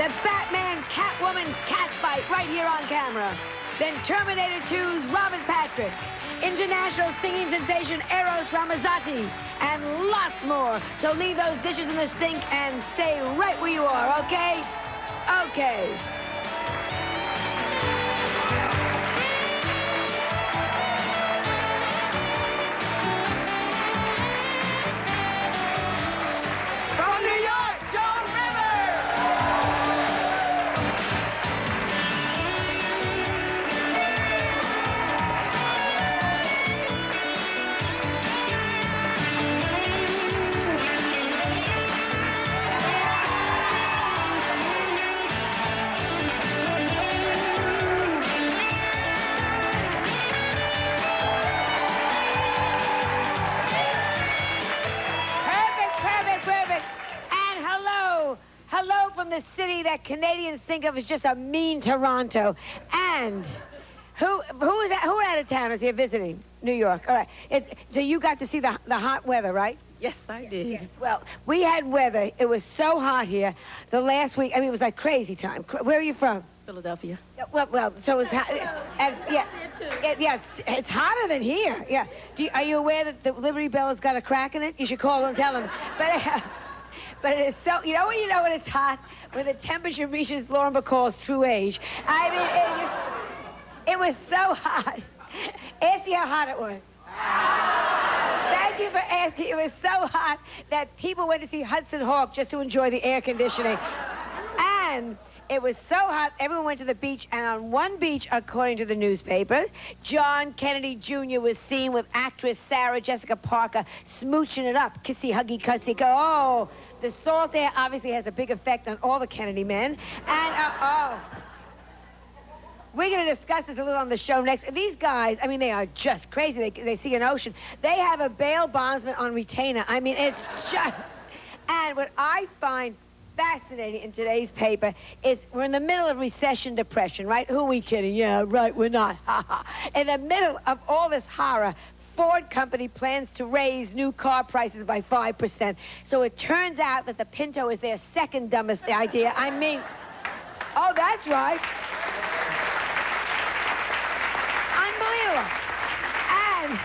the Batman Catwoman cat fight right here on camera. Then Terminator 2's Robin Patrick, international singing sensation Eros Ramazzotti, and lots more. So leave those dishes in the sink and stay right where you are, okay? Okay. From New York, Joan Rivers! Hello from the city that Canadians think of as just a mean Toronto. And who out of towners here visiting New York? All right. So you got to see the hot weather, right? Yes, I did. Yes. Well, we had weather. It was so hot here the last week. I mean, it was like crazy time. Where are you from? Philadelphia. Well, so it's hot. And it's hotter than here. Yeah. Are you aware that the Liberty Bell has got a crack in it? You should call and tell them. But it's so, you know when it's hot? When the temperature reaches Lauren Bacall's true age. I mean, it was so hot. Ask you how hot it was. Thank you for asking. It was so hot that people went to see Hudson Hawk just to enjoy the air conditioning. And it was so hot, everyone went to the beach, and on one beach, according to the newspaper, John Kennedy Jr. was seen with actress Sarah Jessica Parker smooching it up. Kissy, huggy, cussy, go. Oh, the salt air obviously has a big effect on all the Kennedy men. And, we're going to discuss this a little on the show next. These guys, I mean, they are just crazy. They see an ocean. They have a bail bondsman on retainer. I mean, it's just... And what I find fascinating in today's paper is we're in the middle of recession depression, right? Who are we kidding? Yeah, right, we're not. In the middle of all this horror, Ford company plans to raise new car prices by 5%. So it turns out that the Pinto is their second dumbest idea. I mean, oh, that's right. And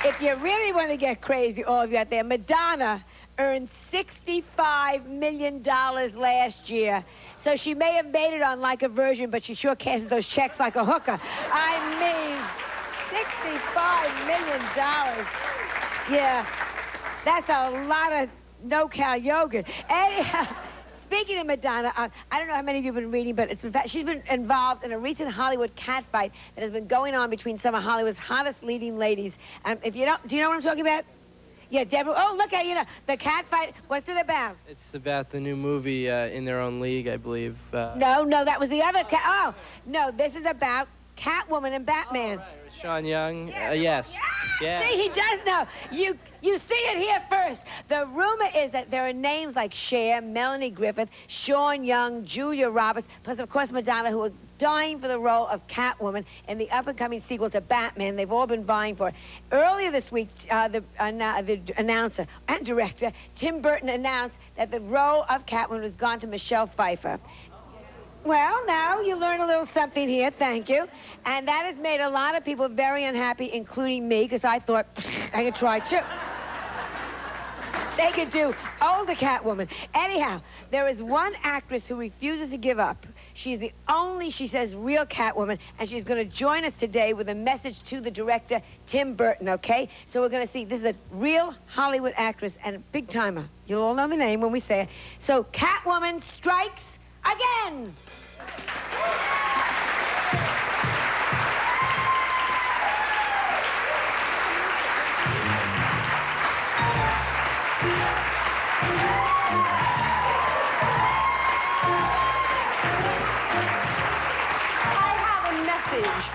if you really want to get crazy, all of you out there, Madonna earned $65 million last year. So she may have made it on Like a Virgin, but she sure cashes those checks like a hooker. I mean, $65 million. Yeah, that's a lot of no-cal yogurt. Anyhow, speaking of Madonna, I don't know how many of you have been reading, but she's been involved in a recent Hollywood cat fight that has been going on between some of Hollywood's hottest leading ladies. If you don't, do you know what I'm talking about? Yeah, Deborah. Oh, look at, the cat fight. What's it about? It's about the new movie, In Their Own League, I believe. No, that was the other cat. Oh, no, this is about Catwoman and Batman. Oh, right. Sean Young. Yes. Yeah. See, he does know. You see it here first. The rumor is that there are names like Cher, Melanie Griffith, Sean Young, Julia Roberts, plus, of course, Madonna, who are dying for the role of Catwoman in the up-and-coming sequel to Batman. They've all been vying for it. Earlier this week, the announcer and director, Tim Burton, announced that the role of Catwoman was gone to Michelle Pfeiffer. Well, now you learn a little something here, thank you. And that has made a lot of people very unhappy, including me, because I thought I could try too. They could do older Catwoman. Anyhow, there is one actress who refuses to give up. She's the only, she says, real Catwoman, and she's going to join us today with a message to the director, Tim Burton, okay? So we're going to see, this is a real Hollywood actress and a big timer. You'll all know the name when we say it. So Catwoman strikes again!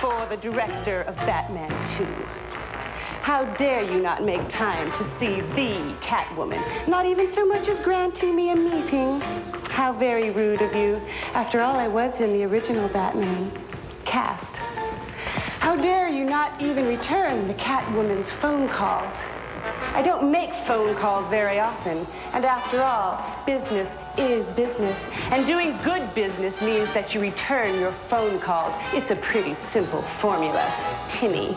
For the director of Batman 2. How dare you not make time to see the Catwoman, not even so much as granting me a meeting. How very rude of you. After all, I was in the original Batman cast. How dare you not even return the Catwoman's phone calls. I don't make phone calls very often. And after all, business is business. And doing good business means that you return your phone calls. It's a pretty simple formula, Timmy.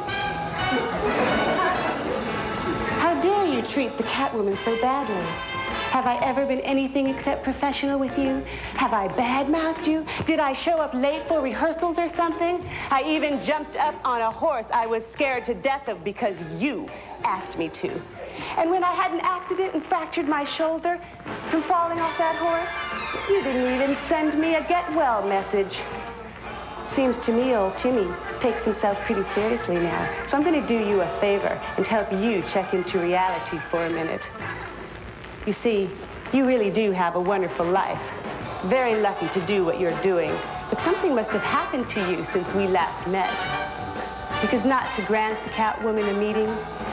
How dare you treat the Catwoman so badly? Have I ever been anything except professional with you? Have I badmouthed you? Did I show up late for rehearsals or something? I even jumped up on a horse I was scared to death of because you asked me to. And when I had an accident and fractured my shoulder from falling off that horse, you didn't even send me a get well message. Seems to me old Timmy takes himself pretty seriously now. So I'm going to do you a favor and help you check into reality for a minute. You see, you really do have a wonderful life. Very lucky to do what you're doing. But something must have happened to you since we last met. Because not to grant the Catwoman a meeting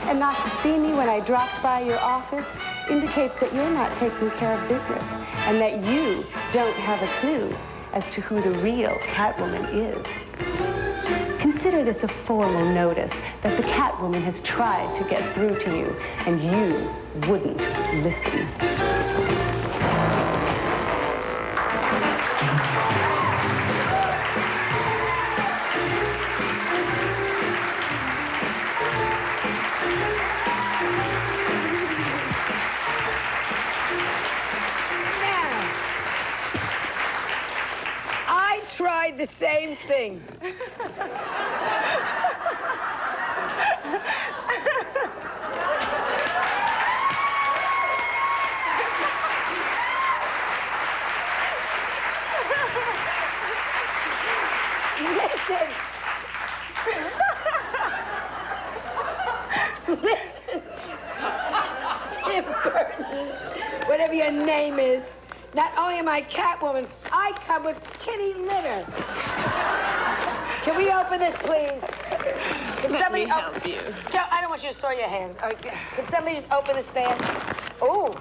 and not to see me when I dropped by your office indicates that you're not taking care of business and that you don't have a clue as to who the real Catwoman is. Consider this a formal notice that the Catwoman has tried to get through to you, and you wouldn't listen. Now, I tried the same thing. Listen. Listen. Tim Burton, whatever your name is, not only am I Catwoman, I come with kitty litter. Can we open this, please? Can Let somebody me help you. I don't want you to soil your hands. Okay. Can somebody just open this fast? Oh.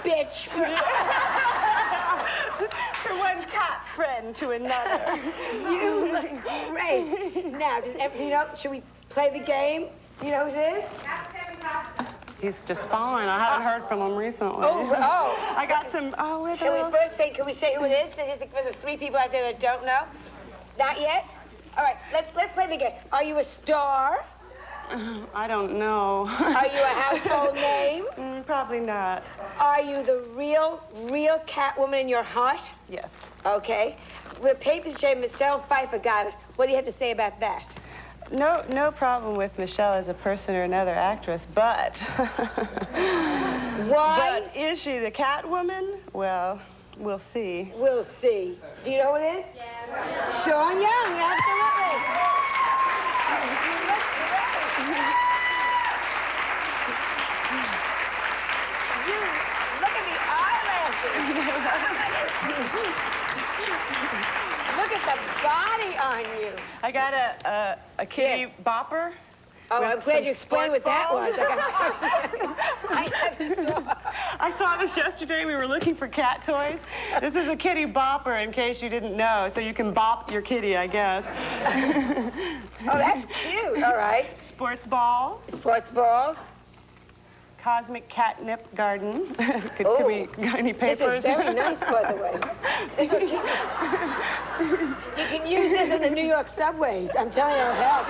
Bitch. From one cat friend to another. You look great. Now, does everything know? Should we play the game? Do you know who it is? He's just fine. I haven't heard from him recently. Oh. I got some. Oh, wait. Can we say who it is? For the three people out there that don't know? Not yet? All right, let's play the game. Are you a star? I don't know. Are you a household name? Probably not. Are you the real Catwoman in your heart? Yes. Okay. The papers say Michelle Pfeiffer got it. What do you have to say about that? No problem with Michelle as a person or another actress, but... Why? But is she the Catwoman? Well, we'll see. We'll see. Do you know who it is? Yeah. Sean Young, absolutely. Look at the eyelashes. Look at the body on you. I got a kitty bopper. Oh, I'm glad you explained what that was. I saw this yesterday. We were looking for cat toys. This is a kitty bopper, in case you didn't know, so you can bop your kitty, I guess. Oh, that's cute. All right. Sports balls. Sports balls. Cosmic catnip garden. Could we got any papers? This is very nice, by the way. You can use this in the New York subways. I'm telling you, it'll help.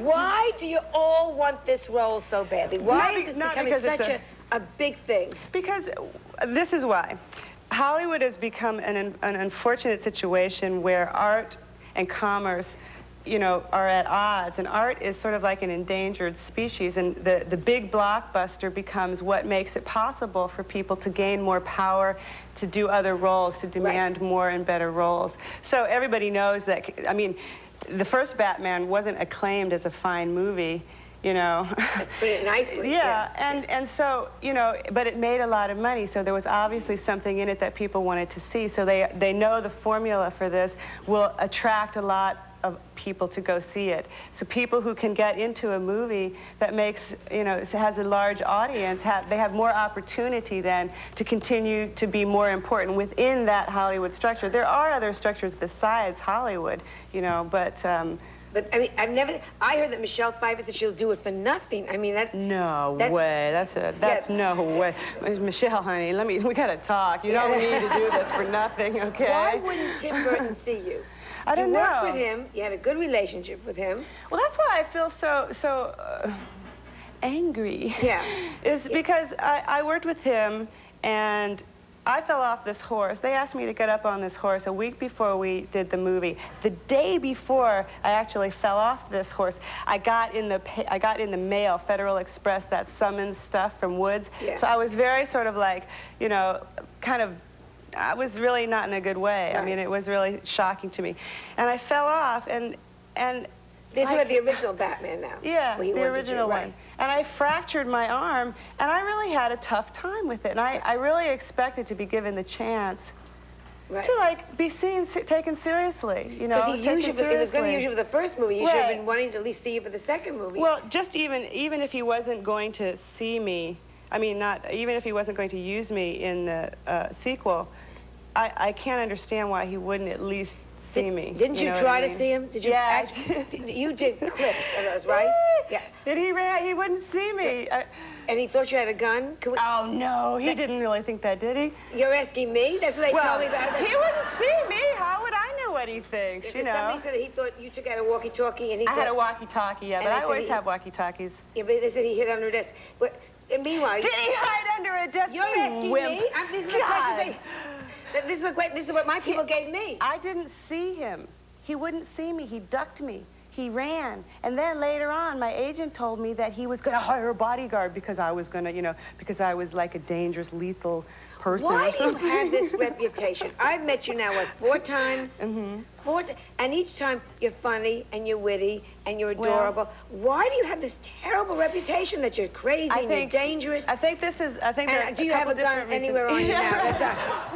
Why do you all want this role so badly? Why is this becoming such a big thing? Because this is why. Hollywood has become an unfortunate situation where art and commerce, you know, are at odds, and art is sort of like an endangered species, and the big blockbuster becomes what makes it possible for people to gain more power, to do other roles, to demand more and better roles. So everybody knows that, I mean, the first Batman wasn't acclaimed as a fine movie. you know. Let's put it nicely. Yeah, and so, you know, but it made a lot of money, so there was obviously something in it that people wanted to see. So they know the formula for this will attract a lot of people to go see it. So people who can get into a movie that makes, you know, has a large audience, they have more opportunity then to continue to be more important within that Hollywood structure. There are other structures besides Hollywood, you know, but I mean, I heard that Michelle Pfeiffer said she'll do it for nothing. I mean, that's way. That's no way. Michelle, honey, we gotta talk. You don't need to do this for nothing, okay? Why wouldn't Tim Burton see you? I don't know. You worked with him. You had a good relationship with him. Well, that's why I feel so angry. Yeah. Is because I worked with him, and I fell off this horse. They asked me to get up on this horse a week before we did the movie. The day before I actually fell off this horse, I got in the mail, Federal Express, that summons stuff from Woods. Yeah. So I was very sort of like, you know, I was really not in a good way. Right. I mean, it was really shocking to me. And I fell off, and This was the original Batman now. yeah, the original one. Right. And I fractured my arm, and I really had a tough time with it. And I really expected to be given the chance to, like, be taken seriously, you know. Because he was going to use you for the first movie. He should have been wanting to at least see you for the second movie. Well, just even if he wasn't going to see me, I mean, even if he wasn't going to use me in the sequel, I can't understand why he wouldn't at least see me. Didn't you try to see him? Did you? Yeah, you did clips of those, right? Yeah. And he wouldn't see me. And he thought you had a gun? Oh, no, he didn't really think that, did he? You're asking me? That's what they told me about it. He wouldn't see me. How would I know what he thinks, you know? Somebody said that he thought you took out a walkie-talkie and he I had a walkie-talkie, yeah, but I always have walkie-talkies. Yeah, but they said he hid under a desk. And meanwhile... Did he hide under a desk? You're asking wimp. me? These are the questions this is what my people gave me. I didn't see him. He wouldn't see me. He ducked me. He ran. And then later on, my agent told me that he was going to hire a bodyguard because I was going to, you know, because I was like a dangerous, lethal person Why or something. do you have this reputation? I've met you now, 4 times? Mm-hmm. And each time you're funny and you're witty and you're adorable. Why do you have this terrible reputation that you're crazy and you're dangerous? I think do you have a gun anywhere on you now?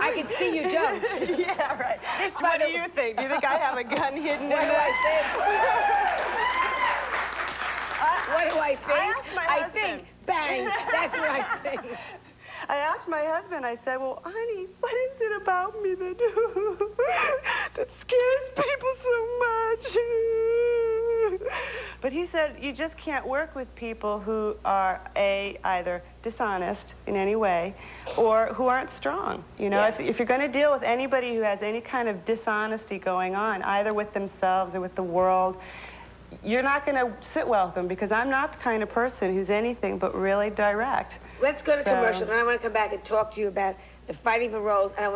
I can see you jump. Yeah, right. What do you think? Do you think I have a gun hidden in there? What do I think? I asked my husband. think, bang, that's what I think. I asked my husband, I said, well, honey, what is it about me that scares people so much? But he said, you just can't work with people who are, either dishonest in any way or who aren't strong. You know, if you're going to deal with anybody who has any kind of dishonesty going on, either with themselves or with the world, you're not going to sit well with them, because I'm not the kind of person who's anything but really direct. Let's go to commercial, and I want to come back and talk to you about the fighting for roles, and I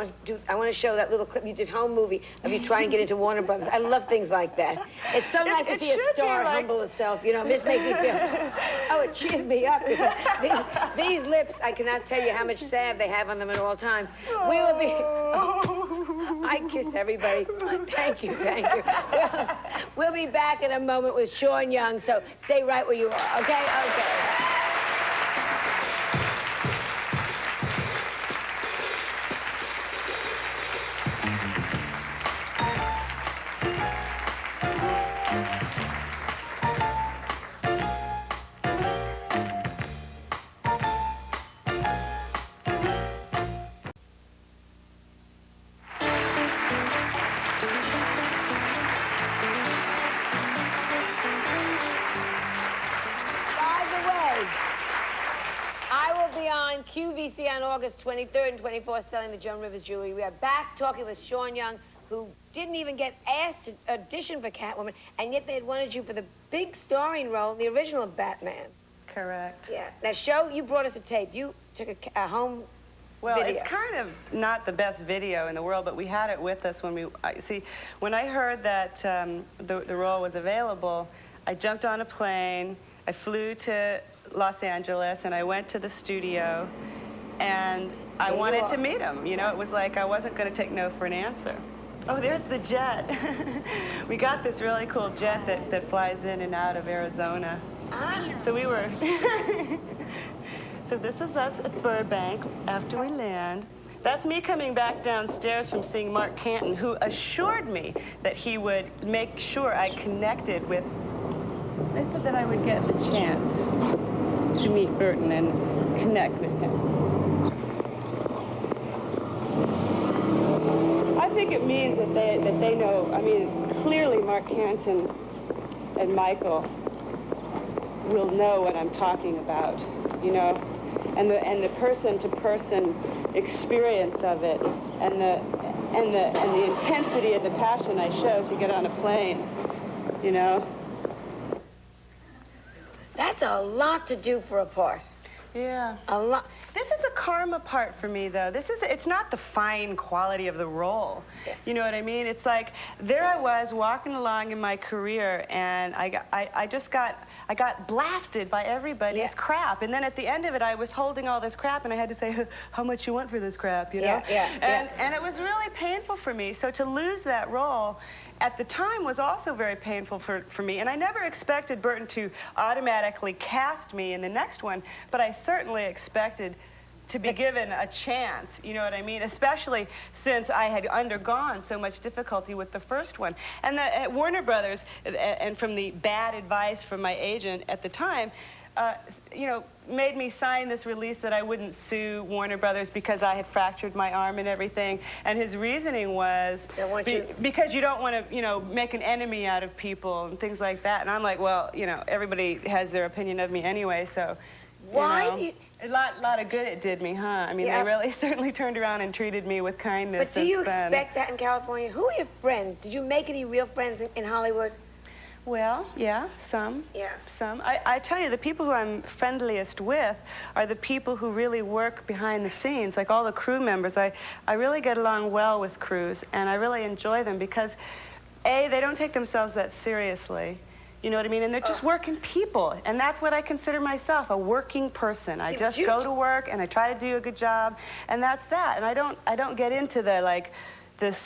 want to show that little clip you did, home movie, of you trying to get into Warner Brothers. I love things like that. It's so nice to see a star humble herself, you know. This makes me feel, it cheers me up. These lips, I cannot tell you how much salve they have on them at all times. We will be, I kiss everybody. Thank you. We'll be back in a moment with Sean Young, so stay right where you are, okay? Okay. QVC on August 23rd and 24th, selling the Joan Rivers jewelry. We are back talking with Sean Young, who didn't even get asked to audition for Catwoman, and yet they had wanted you for the big starring role in the original Batman. Correct. Yeah. Now, you brought us a tape. You took a home video. It's kind of not the best video in the world, but we had it with us when when I heard that the role was available, I jumped on a plane, I flew to Los Angeles, and I went to the studio, and I wanted to meet him. You know, it was like I wasn't going to take no for an answer. Oh, there's the jet. We got this really cool jet that flies in and out of Arizona. So we were... So this is us at Burbank after we land. That's me coming back downstairs from seeing Mark Canton, who assured me that he would make sure I connected with... They said that I would get the chance to meet Burton and connect with him. I think it means that they know, I mean, clearly Mark Canton and Michael will know what I'm talking about, you know, and the person-to-person experience of it, and the intensity of the passion I show to get on a plane, you know. That's a lot to do for a part. Yeah. A lot. This is a karma part for me, though. It's not the fine quality of the role. Yeah. You know what I mean? It's like, there I was walking along in my career, and I got blasted by everybody's crap. And then at the end of it, I was holding all this crap, and I had to say, how much you want for this crap, you know? And it was really painful for me. So to lose that role at the time was also very painful for me. And I never expected Burton to automatically cast me in the next one, but I certainly expected to be given a chance, you know what I mean? Especially since I had undergone so much difficulty with the first one. And at Warner Brothers, and from the bad advice from my agent at the time, you know, made me sign this release that I wouldn't sue Warner Brothers because I had fractured my arm and everything. And his reasoning was because you don't want to, you know, make an enemy out of people and things like that. And I'm like, well, you know, everybody has their opinion of me anyway, so. Why do you... A lot of good it did me, huh? I mean, they really certainly turned around and treated me with kindness. But do you expect that in California? Who are your friends? Did you make any real friends in Hollywood? Well, yeah, some. Yeah. Some. I tell you, the people who I'm friendliest with are the people who really work behind the scenes, like all the crew members. I really get along well with crews, and I really enjoy them because, A, they don't take themselves that seriously. You know what I mean? And they're just working people. And that's what I consider myself, a working person. I just go to work and I try to do a good job, and that's that. And I don't get into the, like, this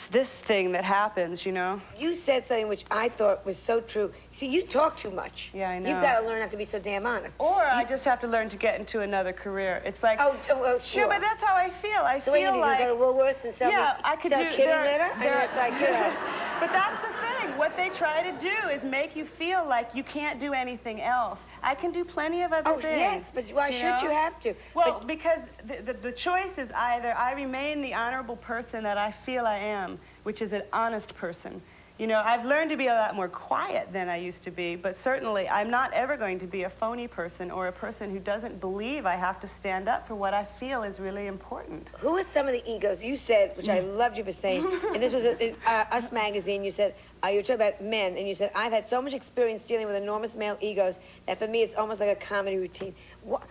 thing that happens, you know? You said something which I thought was so true. See, you talk too much. Yeah, I know. You've got to learn not to be so damn honest. Or I just have to learn to get into another career. It's like... Oh, well, sure. But that's how I feel. I feel like... So what you do, go to Woolworths and sell I could sell do... kitty litter? I mean, it's like, you know... But that's the thing. What they try to do is make you feel like you can't do anything else. I can do plenty of other things. Yes, but why should you have to? Well, because the choice is either I remain the honorable person that I feel I am, which is an honest person. You know, I've learned to be a lot more quiet than I used to be, but certainly I'm not ever going to be a phony person or a person who doesn't believe I have to stand up for what I feel is really important. Who are some of the egos? You said, which I loved you for saying, and this was Us Magazine, you said, you were talking about men, and you said, I've had so much experience dealing with enormous male egos that for me it's almost like a comedy routine. Well,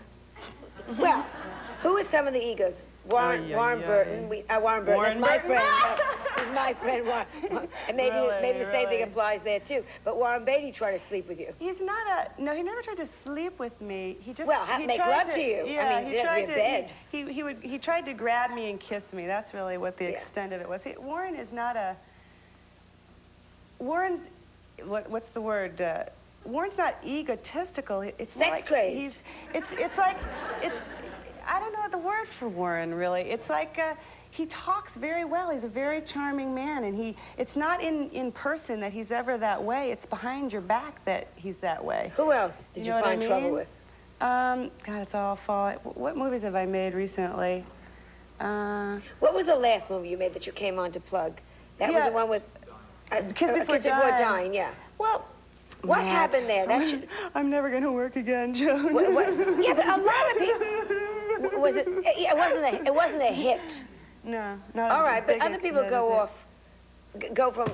who are some of the egos? Warren Burton. Warren Burton. That's my friend. He's my friend, Warren. And maybe the same thing applies there, too. But Warren Beatty tried to sleep with you. He's not a... No, he never tried to sleep with me. He just... Well, make love to you. Yeah, I mean, he tried to... Bed. He tried to grab me and kiss me. That's really what the extent of it was. See, Warren is not a... Warren's... What's the word? Warren's not egotistical. It's sex crazed. It's like... I don't know the word for Warren, really. It's like he talks very well. He's a very charming man, and it's not in person that he's ever that way. It's behind your back that he's that way. Who else did you find trouble with? God, it's awful. What movies have I made recently? What was the last movie you made that you came on to plug? That was the one with Kiss Before Dying. Yeah. Well, what happened there? I'm never going to work again, Joan. Yeah, but a lot of people... It wasn't a hit. No, not all right, but other people go from,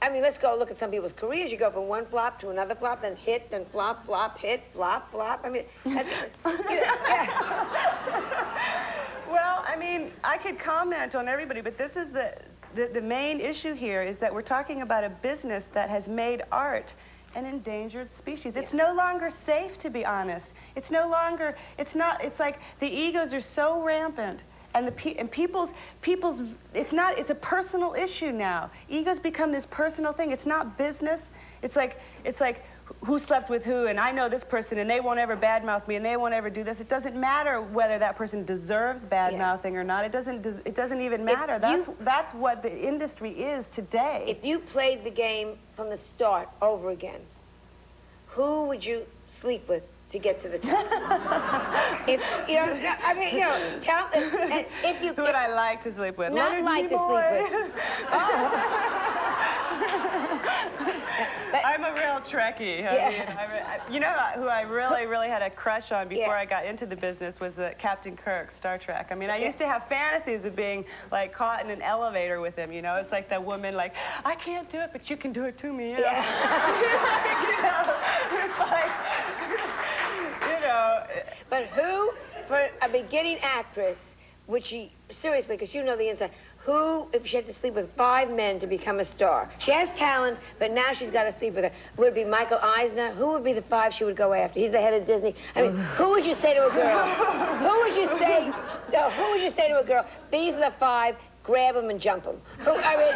I mean, let's go look at some people's careers. You go from one flop to another flop, then hit, then flop, flop, hit, flop, flop. I mean, Well, I mean, I could comment on everybody, but this is the main issue here is that we're talking about a business that has made art an endangered species. It's no longer safe to be honest. It's no longer, it's like the egos are so rampant and people's, it's a personal issue now. Egos become this personal thing. It's not business. It's like who slept with who, and I know this person, and they won't ever badmouth me, and they won't ever do this. It doesn't matter whether that person deserves badmouthing or not. It doesn't even matter. That's what the industry is today. If you played the game from the start over again, who would you sleep with to get to the top? If you know, I mean, you know, tell if you who would I like to sleep with? Not like to sleep with. But, I'm a real Trekkie. Yeah. You know who I really had a crush on before I got into the business was Captain Kirk, Star Trek. I mean, I used to have fantasies of being, like, caught in an elevator with him, you know? It's like that woman, like, I can't do it, but you can do it to me, you know? It's like, you know. But who, for a beginning actress, would she, seriously, because you know the inside, who, if she had to sleep with 5 men to become a star? She has talent, but now she's got to sleep with her. Would it be Michael Eisner? Who would be the 5 she would go after? He's the head of Disney. I mean, who would you say to a girl? Who would you say to a girl, these are the 5, grab them and jump them? Who, I mean...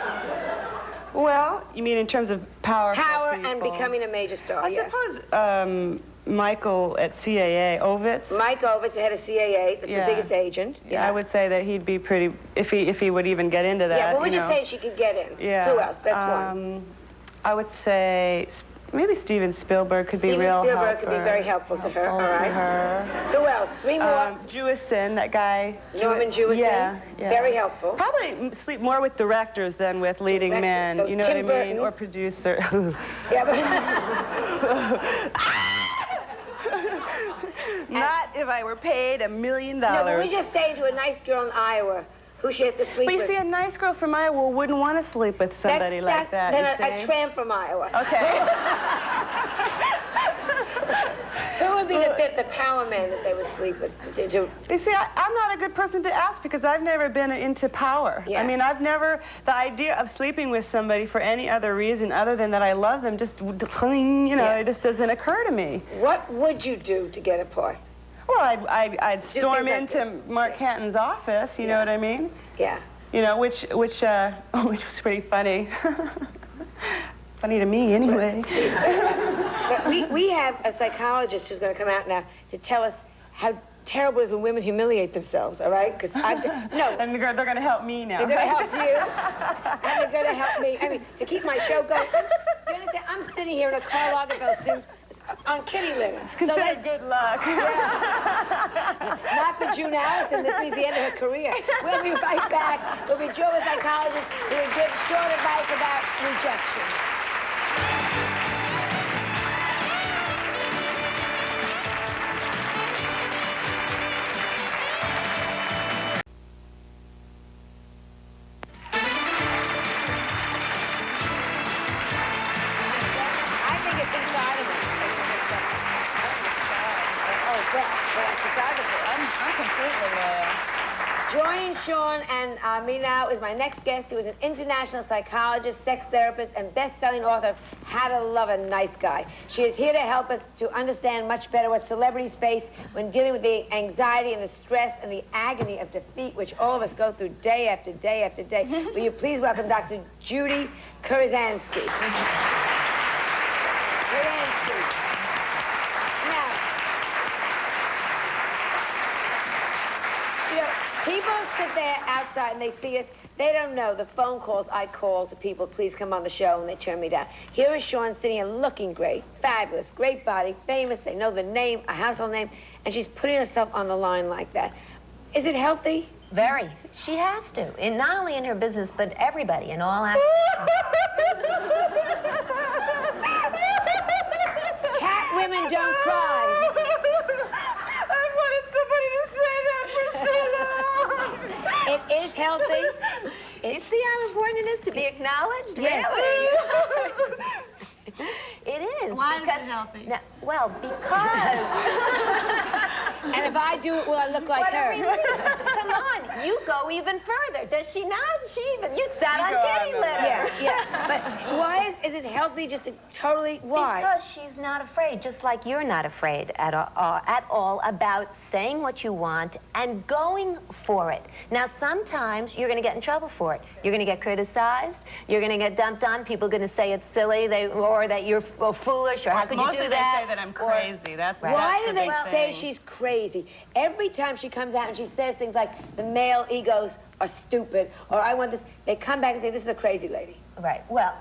Well, you mean in terms of power? Power and becoming a major star, I suppose Michael at CAA, Ovitz. Mike Ovitz, the head of CAA, that's the biggest agent. Yeah, I would say that he'd be pretty, if he would even get into that. Yeah, what would you say she could get in? Yeah. Who else? That's one. I would say maybe Steven Spielberg could be real helpful. Steven Spielberg could be very helpful to her, all right. Who else? 3 more. Jewison, that guy. Norman Jewison. Yeah. Very helpful. Probably sleep more with directors than with leading men. So you know Tim what I mean? Burton. Or producer. Yeah, but... Not if I were paid $1 million. No, but we just say to a nice girl in Iowa who she has to sleep with. But you see, a nice girl from Iowa wouldn't want to sleep with somebody like that. Then a tramp from Iowa. Okay. Who would be the power man that they would sleep with? You see, I'm not a good person to ask because I've never been into power. Yeah. I mean, the idea of sleeping with somebody for any other reason other than that I love them just, you know, it just doesn't occur to me. What would you do to get a part? Well, I'd storm into Mark Canton's office, you know what I mean? Yeah. You know, which was pretty funny. Funny to me, anyway. But we have a psychologist who's going to come out now to tell us how terrible it is when women humiliate themselves, all right? Because no. And they're going to help me now. They're going to help you, and they're going to help me. I mean, to keep my show going. You understand? I'm sitting here in a Karl Lagerfeld suit on kitty litter. It's considered good luck. Yeah. Not for June Allison. This means the end of her career. We'll be right back. We'll be joined with psychologists who will give short advice about rejection. I'm completely loyal. Joining Sean and me now is my next guest, who is an international psychologist, sex therapist, and best-selling author of How to Love a Nice Guy. She is here to help us to understand much better what celebrities face when dealing with the anxiety and the stress and the agony of defeat, which all of us go through day after day after day. Will you please welcome Dr. Judy Kurzansky. People sit there outside and they see us. They don't know the phone calls I call to people, please come on the show, and they turn me down. Here is Sean sitting here looking great, fabulous, great body, famous. They know the name, a household name, and she's putting herself on the line like that. Is it healthy? Very. She has to. And not only in her business, but everybody in all aspects. Cat women don't cry. It is healthy. You see how important it is to be acknowledged? Yes. Really? It is. Why is it healthy? Now, well, because... And if I do it, will I look like her? Come on, you go even further. Does she not? You sat on kitty litter. Yeah. Why is it healthy just to totally, why? Because she's not afraid, just like you're not afraid at all about saying what you want and going for it. Now, sometimes you're going to get in trouble for it. You're going to get criticized. You're going to get dumped on. People are going to say it's silly, or that you're foolish, or how could you do that? Most of them say that I'm crazy. Why do the they big say thing. she's crazy? Every time she comes out and she says things like, the male egos are stupid, or I want this, they come back and say, this is a crazy lady. Right. Well,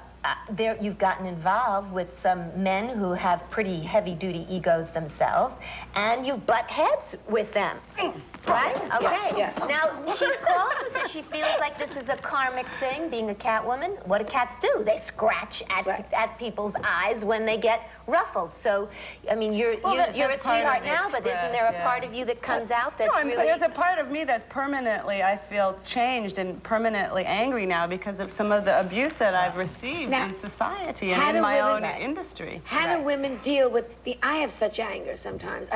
you've gotten involved with some men who have pretty heavy-duty egos themselves, and you butt heads with them. Right? Okay. Yeah. Now, she calls and she feels like this is a karmic thing, being a Catwoman. What do cats do? They scratch at people's eyes when they get ruffled. So, I mean, you're a sweetheart now, but isn't there a part of you that comes out that's really... There's a part of me that's permanently, I feel, changed and permanently angry now because of some of the abuse that I've received in society and in my own industry. How do women deal with I have such anger sometimes.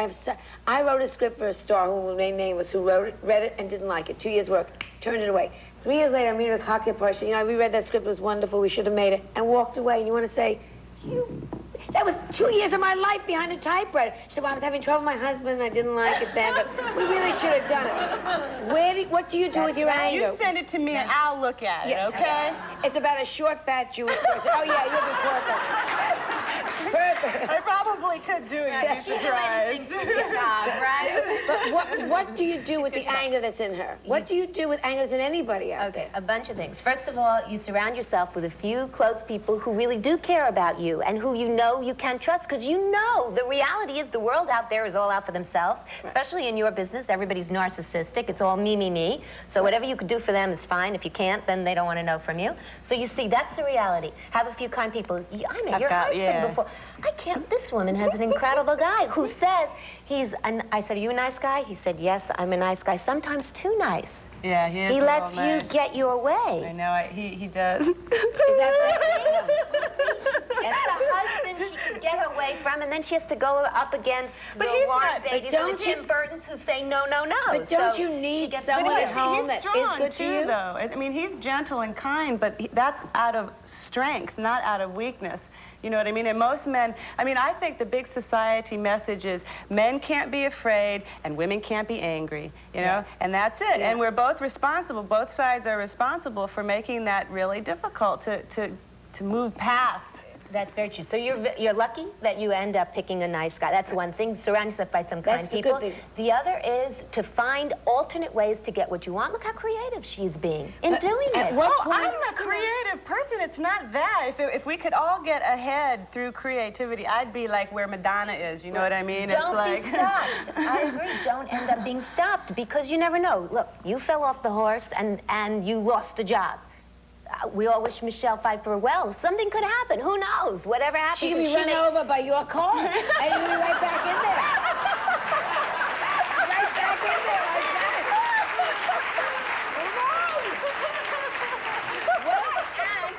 I wrote a script for a star who my name was, who read it and didn't like it. 2 years work, turned it away. 3 years later, I meet her at a cocktail party. She said, I reread that script, it was wonderful, we should have made it, and walked away. And you want to say, that was 2 years of my life behind a typewriter. She said, well, I was having trouble with my husband, and I didn't like it then, but we really should have done it. What do you do with your anger? You send it to me, and I'll look at it, okay? It's about a short, fat Jewish person. Oh, yeah, you'll be perfect. Perfect. I probably could do it. You'd be surprised. But what do you do with the anger that's in her? What do you do with anger that's in anybody else? Okay, a bunch of things. First of all, you surround yourself with a few close people who really do care about you and who you know you can trust, because you know the reality is the world out there is all out for themselves, especially in your business. Everybody's narcissistic. It's all me, me, me. So whatever you could do for them is fine. If you can't, then they don't want to know from you. So you see, that's the reality. Have a few kind people. I met your husband before. I can't. This woman has an incredible guy who says I said, are you a nice guy? He said, yes, I'm a nice guy. Sometimes too nice. Yeah, he lets you get your way. I know, he does. Is that right? It's the husband she can get her way from, and then she has to go up against the Warren Beatty's and the Tim Burtons who say no, no, no. But don't you need someone at home that is good to you? Though. I mean, he's gentle and kind, but that's out of strength, not out of weakness. You know what I mean? And most men, I mean, I think the big society message is men can't be afraid and women can't be angry, you know? And that's it. And we're both responsible. Both sides are responsible for making that really difficult to move past. That's very true. So you're lucky that you end up picking a nice guy. That's one thing. Surround yourself by some kind people. The other is to find alternate ways to get what you want. Look how creative she's being in doing it. I'm a creative person. It's not that. If we could all get ahead through creativity, I'd be like where Madonna is. You know what I mean? Don't be stopped. I agree. Don't end up being stopped, because you never know. Look, you fell off the horse and you lost the job. We all wish Michelle Pfeiffer well. Something could happen. Who knows? Whatever happens. She could be run over by your car. And you'll be right back in there. Right back in there like that.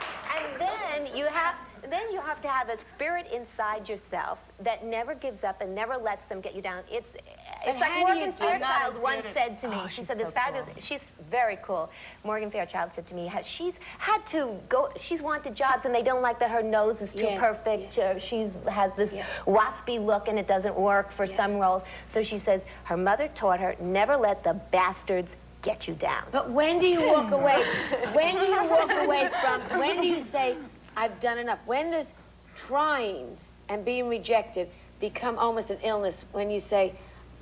And then you have to have a spirit inside yourself that never gives up and never lets them get you down. It's like Morgan Fairchild once said to me. She said, "This fabulous." She's very cool. Morgan Fairchild said to me, she's had to go. She's wanted jobs, and they don't like that her nose is too perfect. She has this waspy look, and it doesn't work for some roles. So she says her mother taught her, never let the bastards get you down. But when do you walk away? When do you walk away from? When do you say, "I've done enough"? When does trying and being rejected become almost an illness? When you say,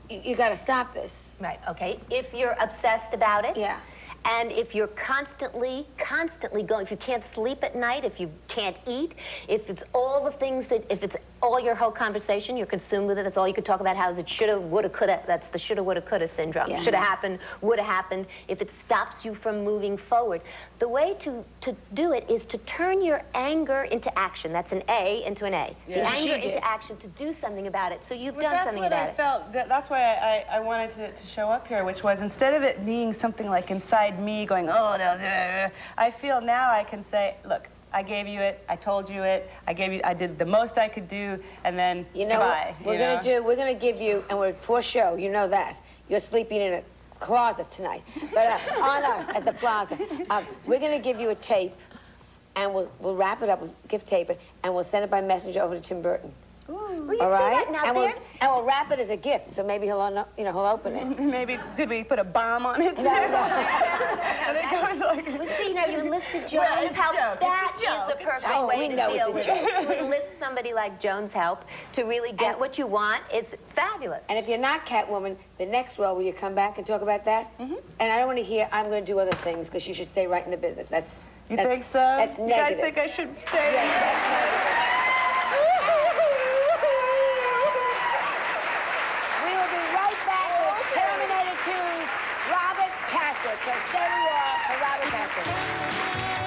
you got to stop this. Right, okay. If you're obsessed about it. Yeah. And if you're constantly going, if you can't sleep at night, if you can't eat, if it's all the things that, if it's all your whole conversation, you're consumed with it, that's all you could talk about, how is it shoulda, woulda, coulda, that's the shoulda, woulda, coulda syndrome. Yeah. Shoulda happened, woulda happened, if it stops you from moving forward. The way to do it is to turn your anger into action. That's an A into an A. Yeah. The anger into action, to do something about it. So you've done something about it. That's why I wanted to show up here, which was, instead of it being something like inside me going, oh, no, I feel now I can say, look, I gave you it, I told you it, I did the most I could do, and then goodbye. We're gonna give you, and we're for show, you know that. You're sleeping in a closet tonight. But on us at the plaza, we're gonna give you a tape and we'll wrap it up, we'll gift tape it, and we'll send it by messenger over to Tim Burton. Will you All see right? that? Now, And we'll wrap it as a gift, so maybe he'll open it. Maybe, could we put a bomb on it? No, no. And it goes like... Well, see, now you enlisted Joan's Well, it's a help. joke. That It's a joke. is the perfect Oh, way we to know deal it's with a it. To enlist somebody like Joan's help to really get what you want, it's fabulous. And if you're not Catwoman, the next role, will you come back and talk about that? Mm-hmm. And I don't want to hear, I'm going to do other things, because you should stay right in the business. You think so? That's You guys negative. think I should stay? Yes, that's negative. We will be right back with Terminator 2's Robert Patrick. So stay where you are for Robert Patrick.